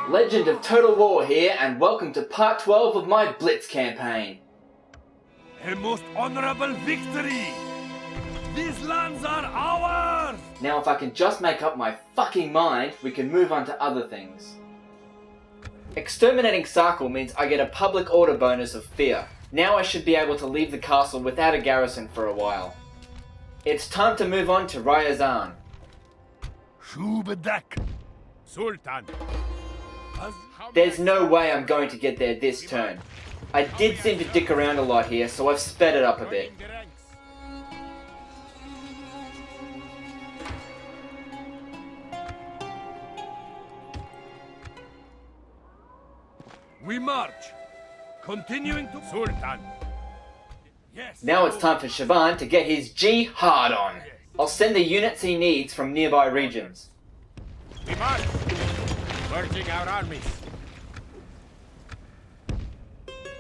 Legend of Total War here, and welcome to part 12 of my Blitz campaign. A most honorable victory! These lands are ours! Now if I can just make up my fucking mind, we can move on to other things. Exterminating Sarkle means I get a public order bonus of fear. Now I should be able to leave the castle without a garrison for a while. It's time to move on to Ryazan. Shubadak! Sultan! There's no way I'm going to get there this turn. I did seem to dick around a lot here, so I've sped it up a bit. We march! Continuing to Sultan! Yes! Now it's time for Shaban to get his Jihad on. I'll send the units he needs from nearby regions. We march! Merging our armies.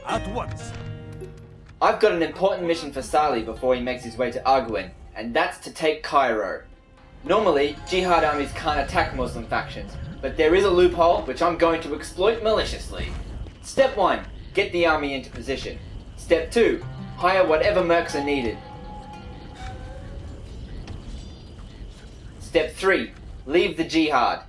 At once. I've got an important mission for Salih before he makes his way to Arguin, and that's to take Cairo. Normally, Jihad armies can't attack Muslim factions, but there is a loophole which I'm going to exploit maliciously. Step 1. Get the army into position. Step 2. Hire whatever mercs are needed. Step 3. Leave the Jihad.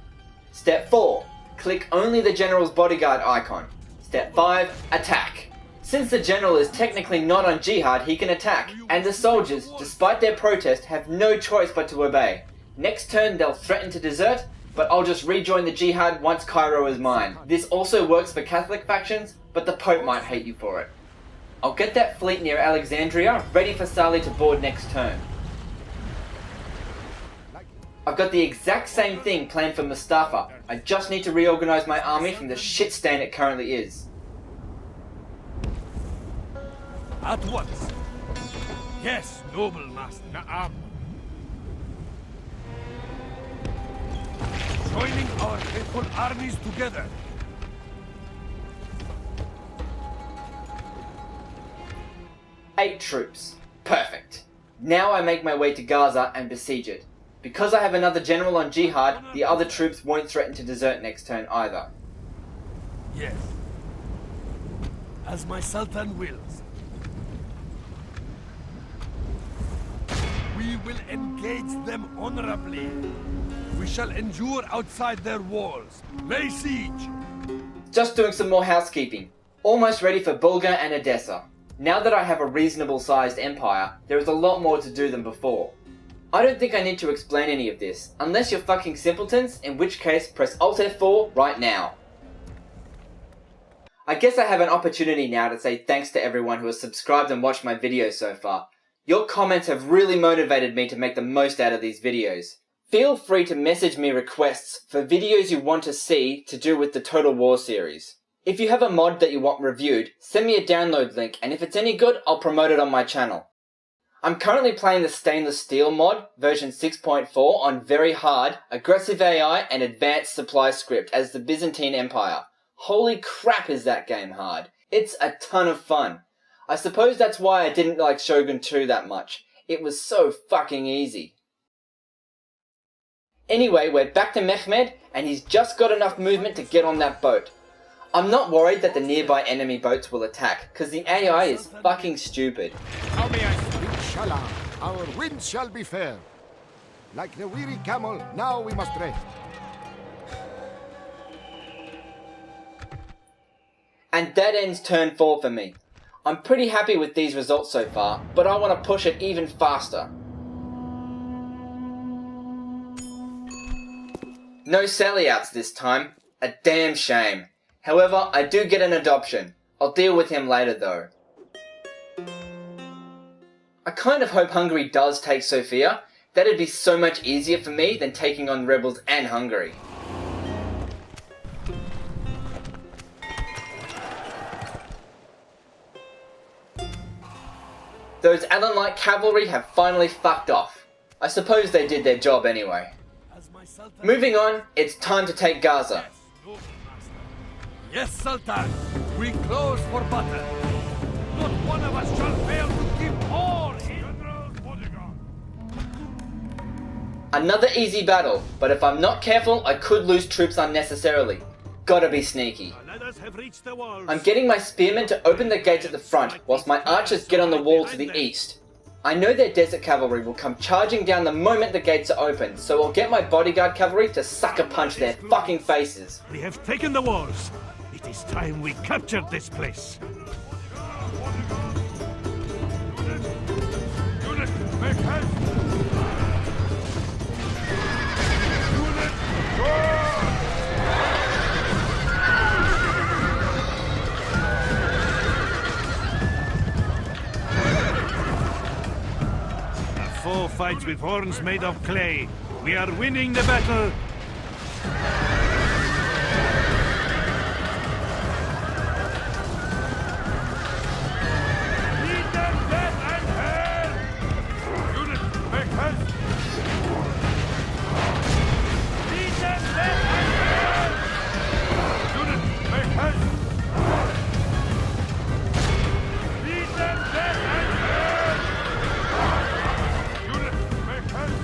Step 4. Click only the General's bodyguard icon. Step 5. Attack. Since the General is technically not on Jihad, he can attack, and the soldiers, despite their protest, have no choice but to obey. Next turn they'll threaten to desert, but I'll just rejoin the Jihad once Cairo is mine. This also works for Catholic factions, but the Pope might hate you for it. I'll get that fleet near Alexandria, ready for Salih to board next turn. I've got the exact same thing planned for Mustafa. I just need to reorganize my army from the shit stain it currently is. At once. Yes, noble master. Na'am. Joining our faithful armies together. Eight troops. Perfect. Now I make my way to Gaza and besiege it. Because I have another general on Jihad, the other troops won't threaten to desert next turn either. Yes. As my Sultan wills. We will engage them honorably. We shall endure outside their walls. Lay siege! Just doing some more housekeeping. Almost ready for Bulgar and Edessa. Now that I have a reasonable sized empire, there is a lot more to do than before. I don't think I need to explain any of this, unless you're fucking simpletons, in which case press Alt F4 right now. I guess I have an opportunity now to say thanks to everyone who has subscribed and watched my videos so far. Your comments have really motivated me to make the most out of these videos. Feel free to message me requests for videos you want to see to do with the Total War series. If you have a mod that you want reviewed, send me a download link, and if it's any good, I'll promote it on my channel. I'm currently playing the Stainless Steel mod, version 6.4, on very hard, aggressive AI and advanced supply script as the Byzantine Empire. Holy crap is that game hard. It's a ton of fun. I suppose that's why I didn't like Shogun 2 that much. It was so fucking easy. Anyway, we're back to Mehmed, and he's just got enough movement to get on that boat. I'm not worried that the nearby enemy boats will attack, cause the AI is fucking stupid. How may I? Inshallah, our winds shall be fair. Like the weary camel, now we must rest. And that ends turn 4 for me. I'm pretty happy with these results so far, but I want to push it even faster. No sellouts this time. A damn shame. However, I do get an adoption. I'll deal with him later though. I kind of hope Hungary does take Sofia. That'd be so much easier for me than taking on rebels and Hungary. Those Allen-like cavalry have finally fucked off. I suppose they did their job anyway. Moving on, it's time to take Gaza. Yes, Sultan. We close for battle. Not one of us shall fail to keep all General's bodyguard. Another easy battle, but if I'm not careful, I could lose troops unnecessarily. gotta be sneaky. The ladders have reached the walls. I'm getting my spearmen to open the gates at the front, whilst my archers get on the wall to the east. I know their desert cavalry will come charging down the moment the gates are open, so I'll get my bodyguard cavalry to sucker punch their fucking faces. We have taken the walls. It is time we captured this place. Unit, make haste! Unit, charge! The foe fights with horns made of clay. We are winning the battle.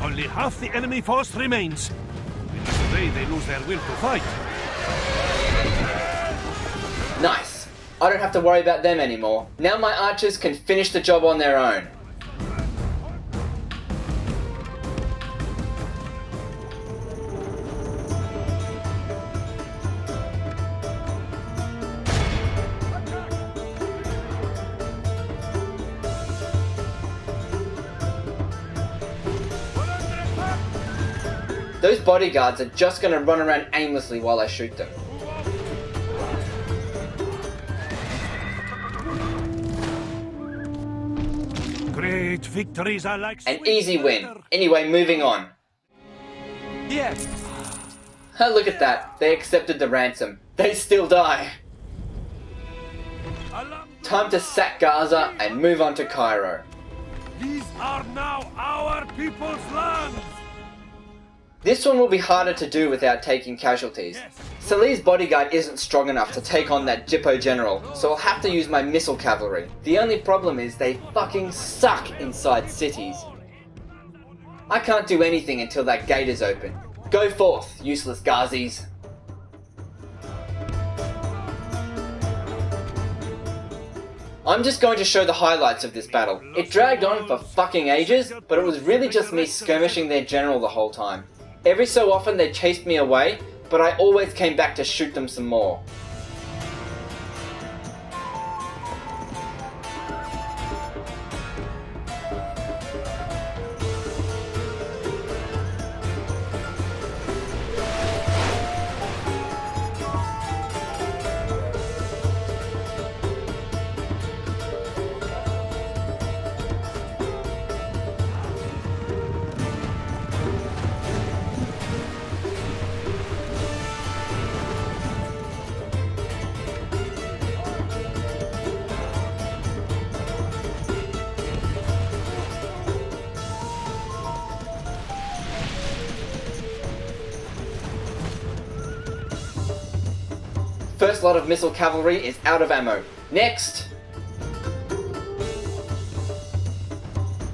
Only half the enemy force remains. I'm afraid they lose their will to fight. Nice. I don't have to worry about them anymore. Now my archers can finish the job on their own. Those bodyguards are just going to run around aimlessly while I shoot them. Great victories are like An sweet easy win. nectar. Anyway, moving on. Yes. Look at that. They accepted the ransom. They still die. Time to sack Gaza and move on to Cairo. These are now our people's lands. This one will be harder to do without taking casualties. Salih's bodyguard isn't strong enough to take on that Jippo general, so I'll have to use my missile cavalry. The only problem is they fucking suck inside cities. I can't do anything until that gate is open. Go forth, useless Ghazis. I'm just going to show the highlights of this battle. It dragged on for fucking ages, but it was really just me skirmishing their general the whole time. Every so often they chased me away, but I always came back to shoot them some more. First lot of missile cavalry is out of ammo. Next!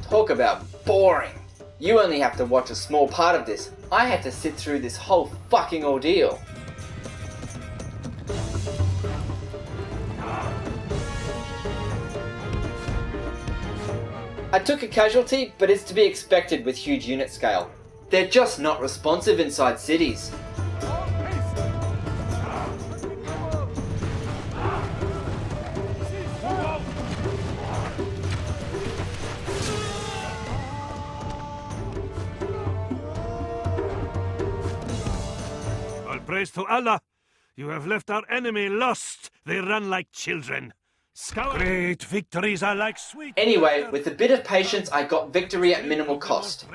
Talk about boring. You only have to watch a small part of this. I had to sit through this whole fucking ordeal. I took a casualty, but it's to be expected with huge unit scale. They're just not responsive inside cities. All praise to Allah. You have left our enemy lost. They run like children. Great victories are like sweet. Anyway, with a bit of patience, I got victory at minimal cost.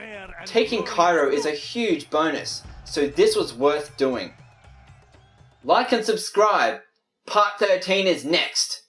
Taking Cairo is a huge bonus, so this was worth doing. Like and subscribe. Part 13 is next.